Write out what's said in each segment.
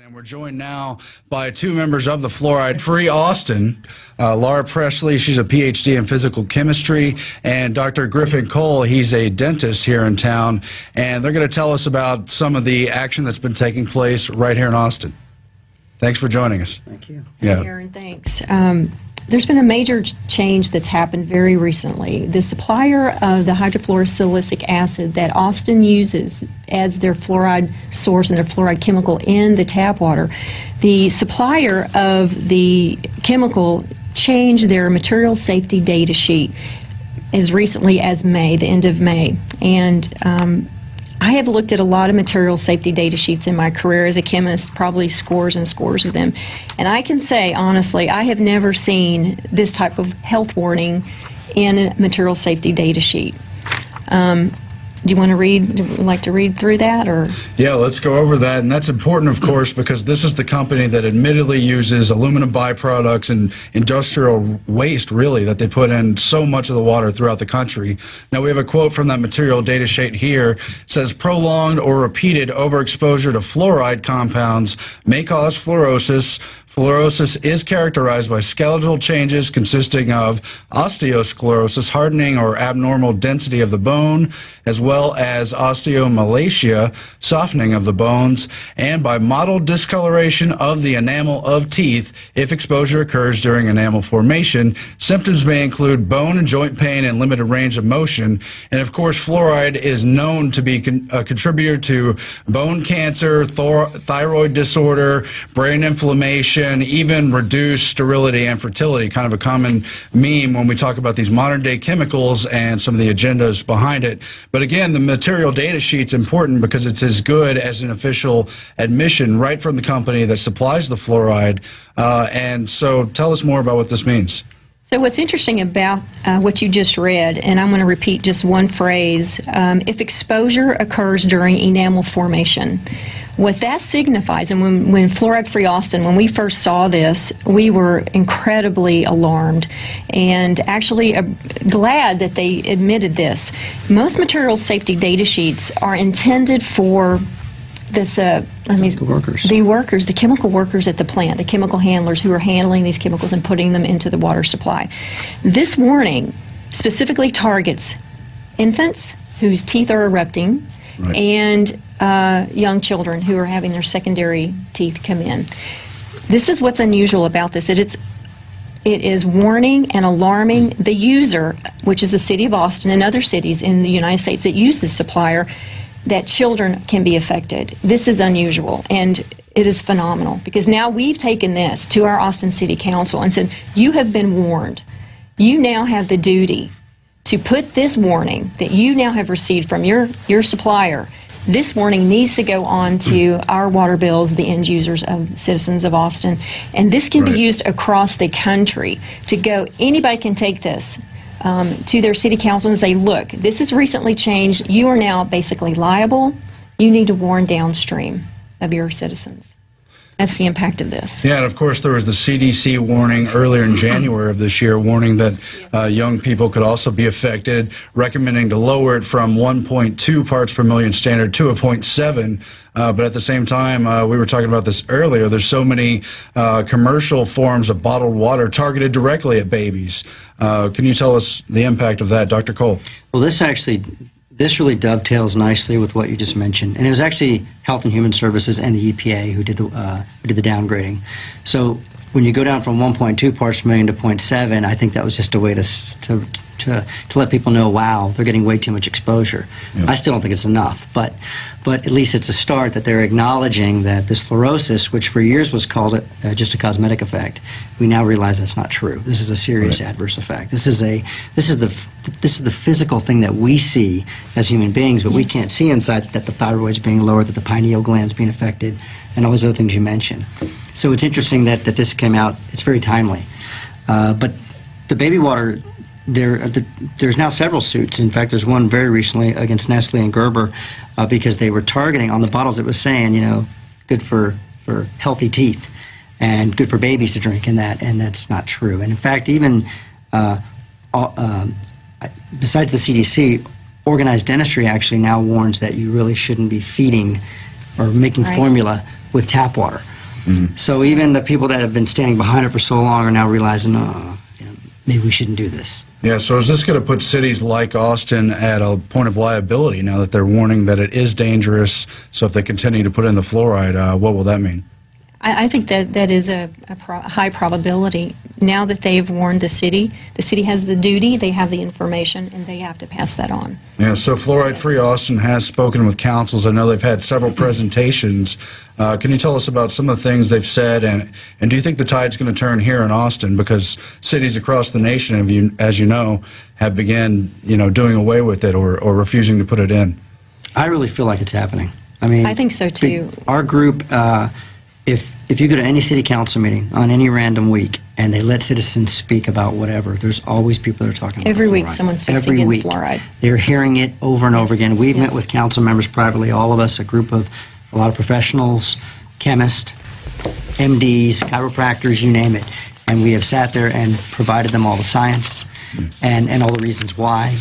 And we're joined now by two members of the Fluoride Free Austin, Laura Pressley, she's a PhD in physical chemistry, and Dr. Griffin Cole, he's a dentist here in town, and they're going to tell us about some of the action that's been taking place right here in Austin. Thanks for joining us. Thank you. Yeah. Hey, Aaron, thanks. There's been a major change that's happened very recently. The supplier of the hydrofluorosilicic acid that Austin uses as their fluoride source and their fluoride chemical in the tap water, the supplier of the chemical changed their material safety data sheet as recently as May, the end of May. And I have looked at a lot of material safety data sheets in my career as a chemist, probably scores and scores of them. And I can say, honestly, I have never seen this type of health warning in a material safety data sheet. Do you want to read, like to read through that, or? Yeah, let's go over that, and that's important, of course, because this is the company that admittedly uses aluminum byproducts and industrial waste, really, that they put in so much of the water throughout the country. Now, we have a quote from that material data sheet here. It says, prolonged or repeated overexposure to fluoride compounds may cause fluorosis. Fluorosis is characterized by skeletal changes consisting of osteosclerosis, hardening or abnormal density of the bone, as well as osteomalacia, softening of the bones, and by mottled discoloration of the enamel of teeth if exposure occurs during enamel formation. Symptoms may include bone and joint pain and limited range of motion. And of course, fluoride is known to be a contributor to bone cancer, thyroid disorder, brain inflammation, and even reduce sterility and fertility, kind of a common meme when we talk about these modern day chemicals and some of the agendas behind it. But again, the material data sheet's important because it's as good as an official admission right from the company that supplies the fluoride. And so tell us more about what this means. So what's interesting about what you just read, and I'm going to repeat just one phrase, if exposure occurs during enamel formation, what that signifies, and when Fluoride Free Austin, when we first saw this, we were incredibly alarmed and actually glad that they admitted this. Most material safety data sheets are intended for this, the chemical workers at the plant, the chemical handlers who are handling these chemicals and putting them into the water supply. This warning specifically targets infants whose teeth are erupting, right, and young children who are having their secondary teeth come in. This is what's unusual about this. It is warning and alarming the user, which is the city of Austin and other cities in the United States that use this supplier, that children can be affected. This is unusual, and it is phenomenal, because now we've taken this to our Austin City Council and said, you have been warned. You now have the duty to put this warning that you now have received from your supplier. This warning needs to go on to our water bills, the end users of citizens of Austin, and this can be used across the country to go, anybody can take this to their city council and say, look, this has recently changed. You are now basically liable. You need to warn downstream of your citizens. That's the impact of this. Yeah, and of course there was the CDC warning earlier in January of this year, warning that young people could also be affected, recommending to lower it from 1.2 parts per million standard to a 0.7. But at the same time, we were talking about this earlier, there's so many commercial forms of bottled water targeted directly at babies. Can you tell us the impact of that, Dr. Cole? Well, this really dovetails nicely with what you just mentioned, and it was actually Health and Human Services and the EPA who did the downgrading. So when you go down from 1.2 parts per million to 0.7, I think that was just a way to let people know, wow, they're getting way too much exposure. Yep. I still don't think it's enough, but at least it's a start that they're acknowledging that this fluorosis, which for years was called just a cosmetic effect, we now realize that's not true. This is a serious adverse effect. This is the physical thing that we see as human beings, but we can't see inside that the thyroid's being lowered, that the pineal gland's being affected, and all those other things you mentioned. So it's interesting that this came out. It's very timely. But the baby water, there's now several suits. In fact, there's one very recently against Nestle and Gerber because they were targeting on the bottles. It was saying, you know, good for healthy teeth and good for babies to drink, and that's not true. And in fact, even besides the CDC, organized dentistry actually now warns that you really shouldn't be feeding or making formula with tap water. So even the people that have been standing behind it for so long are now realizing, oh, you know, maybe we shouldn't do this. Yeah, so is this going to put cities like Austin at a point of liability now that they're warning that it is dangerous? So if they continue to put in the fluoride, what will that mean? I think that is a high probability. Now that they've warned the city has the duty, they have the information, and they have to pass that on. Yeah, so Fluoride Free Austin has spoken with councils. I know they've had several presentations. Can you tell us about some of the things they've said, and do you think the tide's going to turn here in Austin? Because cities across the nation, as you know, have begun, doing away with it or refusing to put it in. I really feel like it's happening. I mean, I think so too. Our group, if you go to any city council meeting on any random week and they let citizens speak about whatever, there's always people that are talking about Every week fluoride. someone speaks Every against week. fluoride. They're hearing it over and over Yes, again. We've met yes. with council members privately, all of us, a group of a lot of professionals, chemists, MDs, chiropractors, you name it. And we have sat there and provided them all the science and all the reasons why.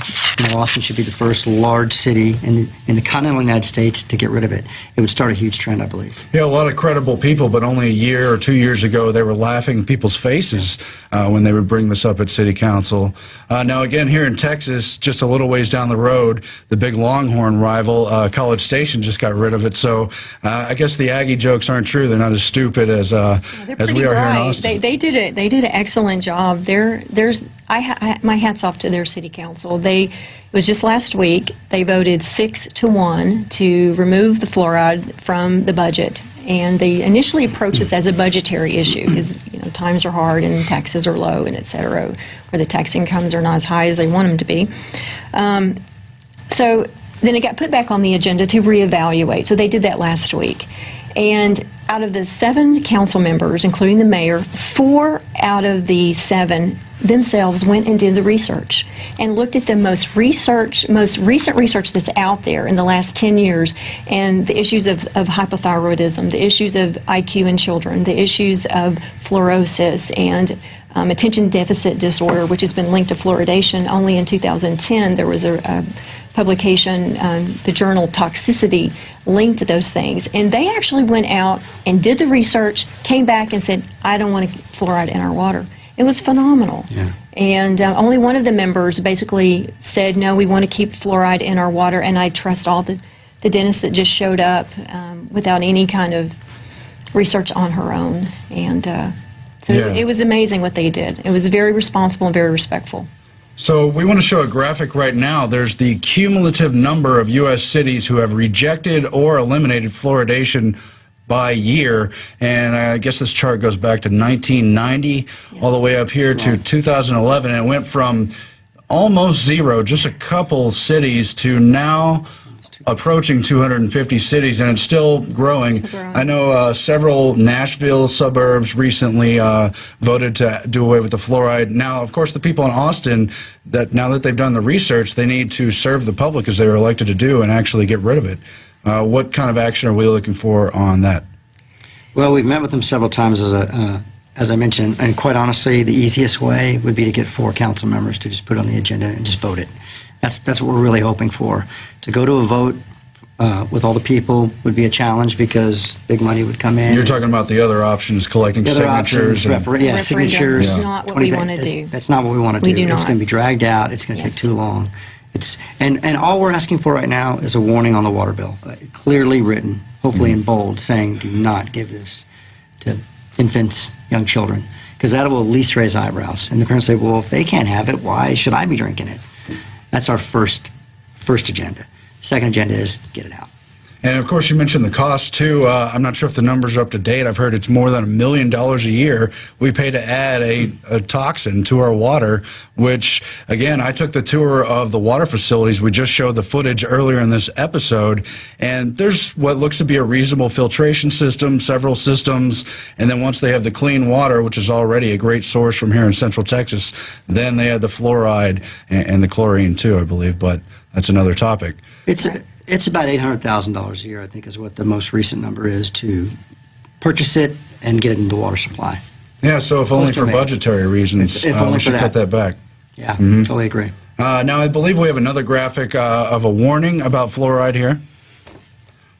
Austin should be the first large city in the continental United States to get rid of it. It would start a huge trend, I believe. Yeah, a lot of credible people, but only a year or 2 years ago they were laughing in people's faces when they would bring this up at City Council. Now, again, here in Texas, just a little ways down the road, the big Longhorn rival, College Station, just got rid of it. So I guess the Aggie jokes aren't true. They're not as stupid as we are here in Austin. They did it. They did an excellent job. My hats off to their city council. It was just last week. They voted 6-1 to remove the fluoride from the budget, and they initially approached this as a budgetary issue because times are hard and taxes are low and et cetera, or the tax incomes are not as high as they want them to be. So then it got put back on the agenda to reevaluate. So they did that last week. And out of the 7 council members, including the mayor, 4 out of the 7 themselves went and did the research and looked at the most recent research that's out there in the last 10 years, and the issues of hypothyroidism, the issues of IQ in children, the issues of fluorosis and attention deficit disorder, which has been linked to fluoridation. Only in 2010 there was a publication, the journal Toxicity, linked to those things. And they actually went out and did the research, came back and said, I don't want fluoride in our water. It was phenomenal. Yeah. And only one of the members basically said, no, we want to keep fluoride in our water, and I trust all the dentists that just showed up without any kind of research on her own. And it was amazing what they did. It was very responsible and very respectful. So we want to show a graphic right now. There's the cumulative number of U.S. cities who have rejected or eliminated fluoridation by year, and I guess this chart goes back to 1990 all the way up here to 2011, and it went from almost zero, just a couple cities, to now approaching 250 cities, and it's still growing. I know several Nashville suburbs recently voted to do away with the fluoride. Now, of course, the people in Austin, now that they've done the research, they need to serve the public as they were elected to do and actually get rid of it. What kind of action are we looking for on that? Well, we've met with them several times, as I mentioned, and quite honestly, the easiest way would be to get 4 council members to just put it on the agenda and just vote it. That's what we're really hoping for. To go to a vote with all the people would be a challenge because big money would come in. You're talking about the other options, collecting signatures. Signatures. That's not what we want to do. That's not what we want to do. We do not. It's going to be dragged out. It's going to take too long. And all we're asking for right now is a warning on the water bill, clearly written, hopefully in bold, saying do not give this to infants, young children, because that will at least raise eyebrows. And the parents say, well, if they can't have it, why should I be drinking it? That's our first agenda. Second agenda is get it out. And of course, you mentioned the cost too. I'm not sure if the numbers are up to date. I've heard it's more than $1 million a year we pay to add a toxin to our water, which, again, I took the tour of the water facilities. We just showed the footage earlier in this episode, and there's what looks to be a reasonable filtration system, several systems, and then once they have the clean water, which is already a great source from here in Central Texas, then they add the fluoride and the chlorine too, I believe, but that's another topic. It's about $800,000 a year, I think, is what the most recent number is, to purchase it and get it into the water supply. Yeah, so if only for budgetary reasons, we should cut that back. Yeah, totally agree. Now, I believe we have another graphic of a warning about fluoride here.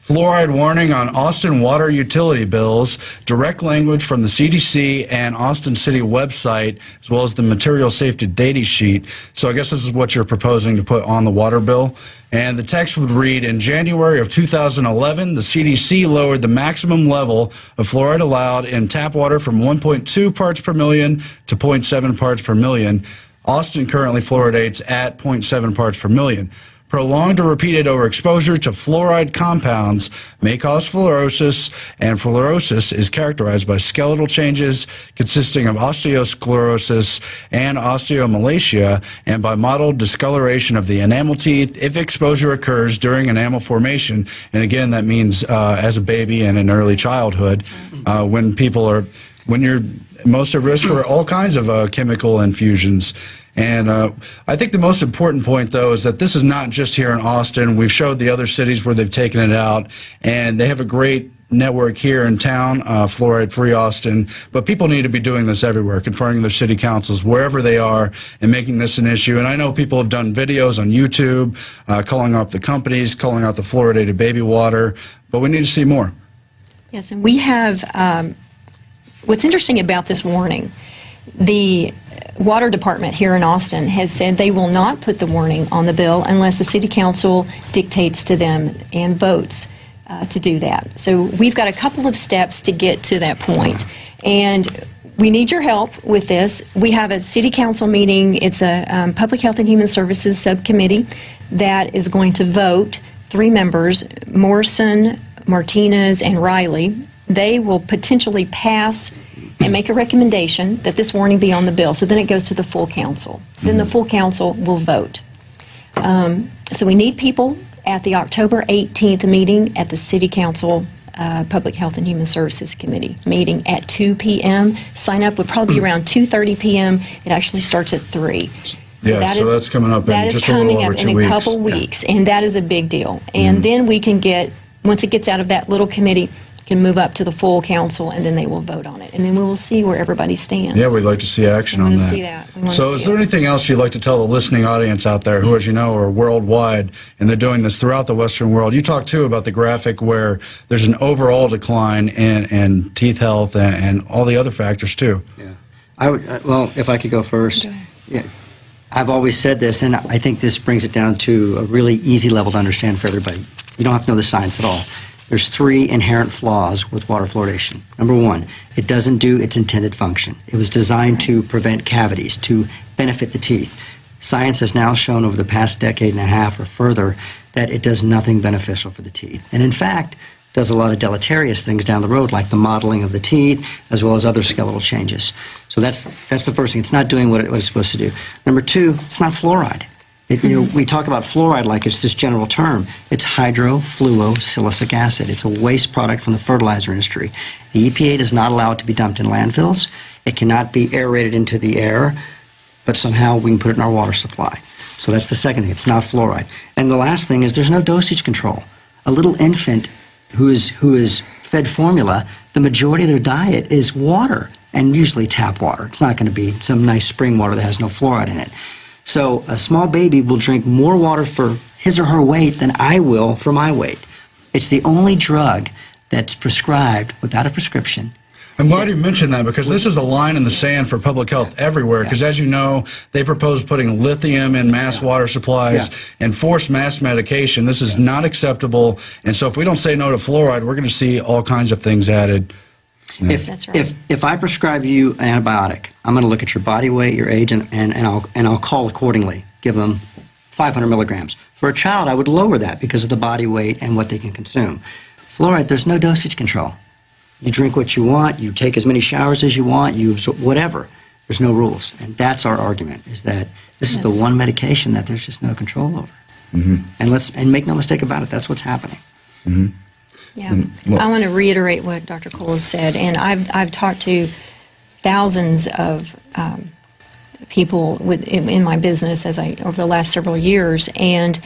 Fluoride warning on Austin water utility bills, direct language from the CDC and Austin City website, as well as the material safety data sheet. So I guess this is what you're proposing to put on the water bill. And the text would read, in January of 2011, the CDC lowered the maximum level of fluoride allowed in tap water from 1.2 parts per million to 0.7 parts per million. Austin currently fluoridates at 0.7 parts per million. Prolonged or repeated overexposure to fluoride compounds may cause fluorosis, and fluorosis is characterized by skeletal changes consisting of osteosclerosis and osteomalacia, and by mottled discoloration of the enamel teeth if exposure occurs during enamel formation. And again, that means as a baby and in early childhood, when you're most at risk for all kinds of chemical infusions. And I think the most important point, though, is that this is not just here in Austin. We've showed the other cities where they've taken it out, and they have a great network here in town, Fluoride Free Austin. But people need to be doing this everywhere, confronting their city councils wherever they are and making this an issue. And I know people have done videos on YouTube, calling out the companies, calling out the fluoridated baby water, but we need to see more. Yes, and we have, what's interesting about this warning, the Water Department here in Austin has said they will not put the warning on the bill unless the City Council dictates to them and votes to do that. So we've got a couple of steps to get to that point, and we need your help with this. We have a City Council meeting. It's a Public Health and Human Services subcommittee that is going to vote 3 members, Morrison, Martinez, and Riley. They will potentially pass and make a recommendation that this warning be on the bill. So then it goes to the full council. Then the full council will vote. So we need people at the October 18th meeting at the City Council Public Health and Human Services Committee meeting at 2 p.m. Sign up would probably be around 2:30 p.m. It actually starts at 3. So that's coming up in just a little over 2 weeks. That is coming up in a couple weeks, and that is a big deal. And then we can get, once it gets out of that little committee, can move up to the full council, and then they will vote on it. And then we will see where everybody stands. Yeah, we'd like to see action on that. We want to see that. So is there anything else you'd like to tell the listening audience out there who, as you know, are worldwide, and they're doing this throughout the Western world? You talked, too, about the graphic where there's an overall decline in teeth health and all the other factors, too. Yeah. I would, well, if I could go first. Yeah. I've always said this, and I think this brings it down to a really easy level to understand for everybody. You don't have to know the science at all. There's 3 inherent flaws with water fluoridation. Number 1, it doesn't do its intended function. It was designed to prevent cavities, to benefit the teeth. Science has now shown over the past decade and a half or further that it does nothing beneficial for the teeth. And in fact, does a lot of deleterious things down the road, like the modeling of the teeth, as well as other skeletal changes. So that's the first thing. It's not doing what it's supposed to do. Number 2, it's not fluoride. We talk about fluoride like it's this general term. It's hydrofluosilicic acid. It's a waste product from the fertilizer industry. The EPA does not allow it to be dumped in landfills. It cannot be aerated into the air, but somehow we can put it in our water supply. So that's the second thing. It's not fluoride. And the last thing is there's no dosage control. A little infant who is fed formula, the majority of their diet is water, and usually tap water. It's not going to be some nice spring water that has no fluoride in it. So a small baby will drink more water for his or her weight than I will for my weight. It's the only drug that's prescribed without a prescription. I'm glad you mentioned that, because this is a line in the sand for public health everywhere, because as you know, they propose putting lithium in mass water supplies and forced mass medication. This is not acceptable, and so if we don't say no to fluoride, we're going to see all kinds of things added. That's right. If I prescribe you an antibiotic, I'm going to look at your body weight, your age, and I'll call accordingly. Give them 500 milligrams. For a child, I would lower that because of the body weight and what they can consume. Fluoride, there's no dosage control. You drink what you want, you take as many showers as you want, you absorb whatever. There's no rules, and that's our argument: is that this is the one medication that there's just no control over. And make no mistake about it, that's what's happening. Yeah, I want to reiterate what Dr. Cole has said, and I've talked to thousands of people in my business over the last several years, and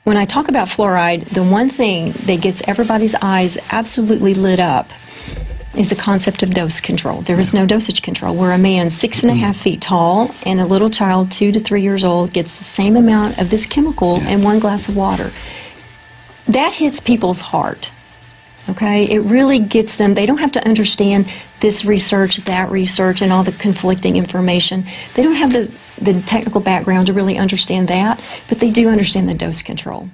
when I talk about fluoride, the one thing that gets everybody's eyes absolutely lit up is the concept of dose control. There is no dosage control, where a man 6.5 feet tall and a little child 2 to 3 years old gets the same amount of this chemical in one glass of water. that hits people's heart. Okay, it really gets them. They don't have to understand this research, that research, and all the conflicting information. They don't have the technical background to really understand that, but they do understand the dose control.